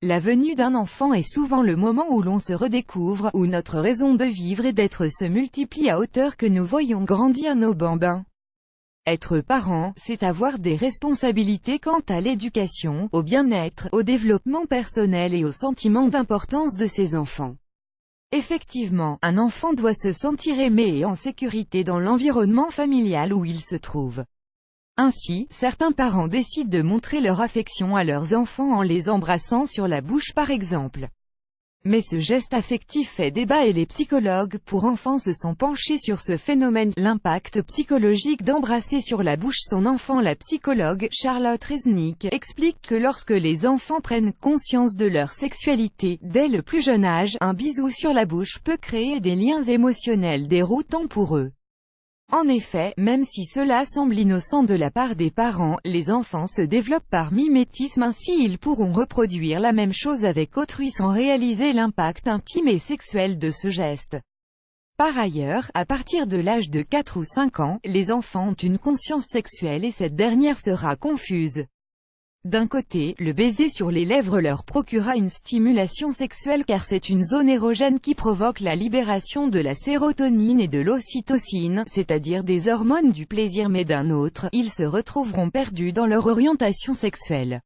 La venue d'un enfant est souvent le moment où l'on se redécouvre, où notre raison de vivre et d'être se multiplie à hauteur que nous voyons grandir nos bambins. Être parent, c'est avoir des responsabilités quant à l'éducation, au bien-être, au développement personnel et au sentiment d'importance de ses enfants. Effectivement, un enfant doit se sentir aimé et en sécurité dans l'environnement familial où il se trouve. Ainsi, certains parents décident de montrer leur affection à leurs enfants en les embrassant sur la bouche par exemple. Mais ce geste affectif fait débat et les psychologues pour enfants se sont penchés sur ce phénomène, l'impact psychologique d'embrasser sur la bouche son enfant. La psychologue Charlotte Reznick explique que lorsque les enfants prennent conscience de leur sexualité, dès le plus jeune âge, un bisou sur la bouche peut créer des liens émotionnels déroutants pour eux. En effet, même si cela semble innocent de la part des parents, les enfants se développent par mimétisme, ainsi ils pourront reproduire la même chose avec autrui sans réaliser l'impact intime et sexuel de ce geste. Par ailleurs, à partir de l'âge de 4 ou 5 ans, les enfants ont une conscience sexuelle et cette dernière sera confuse. D'un côté, le baiser sur les lèvres leur procurera une stimulation sexuelle car c'est une zone érogène qui provoque la libération de la sérotonine et de l'ocytocine, c'est-à-dire des hormones du plaisir, mais d'un autre, ils se retrouveront perdus dans leur orientation sexuelle.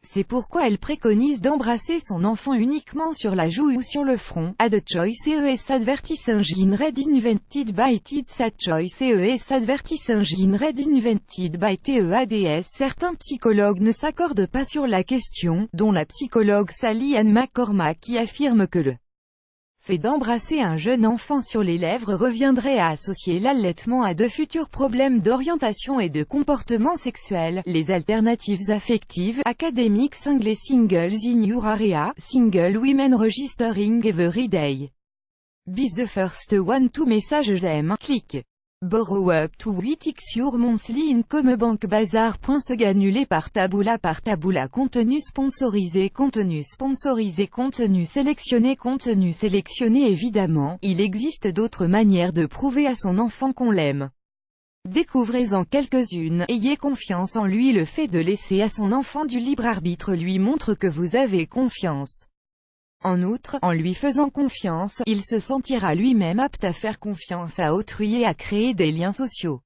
C'est pourquoi elle préconise d'embrasser son enfant uniquement sur la joue ou sur le front. Ad choice ES advertising read invented by TEDS. Ad choice ES advertising read invented by TEADS. Certains psychologues ne s'accordent pas sur la question, dont la psychologue Sally Ann McCormack qui affirme que le fait d'embrasser un jeune enfant sur les lèvres reviendrait à associer l'allaitement à de futurs problèmes d'orientation et de comportement sexuel. Les alternatives affectives, academic single singles in your area, single women registering every day. Be the first one to message them, click. Borrow up to 8x your monthly income. Banque Bazar.se annulé par Taboola. Contenu sponsorisé, contenu sélectionné. Évidemment, il existe d'autres manières de prouver à son enfant qu'on l'aime. Découvrez-en quelques-unes. Ayez confiance en lui. Le fait de laisser à son enfant du libre arbitre lui montre que vous avez confiance. En outre, en lui faisant confiance, il se sentira lui-même apte à faire confiance à autrui et à créer des liens sociaux.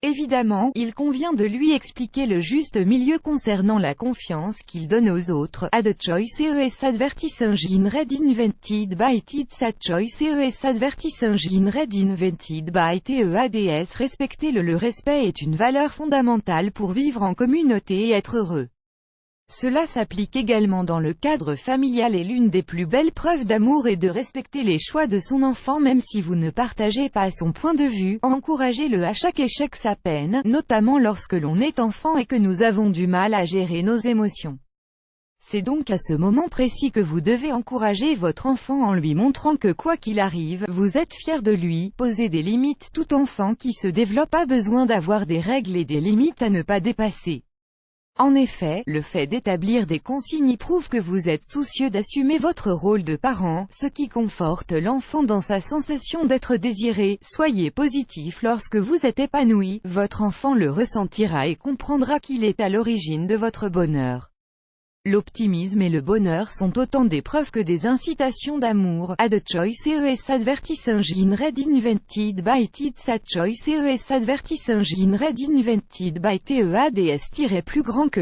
Évidemment, il convient de lui expliquer le juste milieu concernant la confiance qu'il donne aux autres. Ad choice ES advertising read invented by TEDS. Ad choice ES advertising read invented by TEADS. Respectez-le. Le respect est une valeur fondamentale pour vivre en communauté et être heureux. Cela s'applique également dans le cadre familial et l'une des plus belles preuves d'amour est de respecter les choix de son enfant même si vous ne partagez pas son point de vue. Encouragez-le à chaque échec sa peine, notamment lorsque l'on est enfant et que nous avons du mal à gérer nos émotions. C'est donc à ce moment précis que vous devez encourager votre enfant en lui montrant que quoi qu'il arrive, vous êtes fier de lui. Posez des limites. Tout enfant qui se développe a besoin d'avoir des règles et des limites à ne pas dépasser. En effet, le fait d'établir des consignes prouve que vous êtes soucieux d'assumer votre rôle de parent, ce qui conforte l'enfant dans sa sensation d'être désiré. Soyez positif lorsque vous êtes épanoui, votre enfant le ressentira et comprendra qu'il est à l'origine de votre bonheur. L'optimisme et le bonheur sont autant des preuves que des incitations d'amour. Ad choice ES advertising read invented by TEDS. Ad choice ES advertising read invented by TEADS. Plus grand que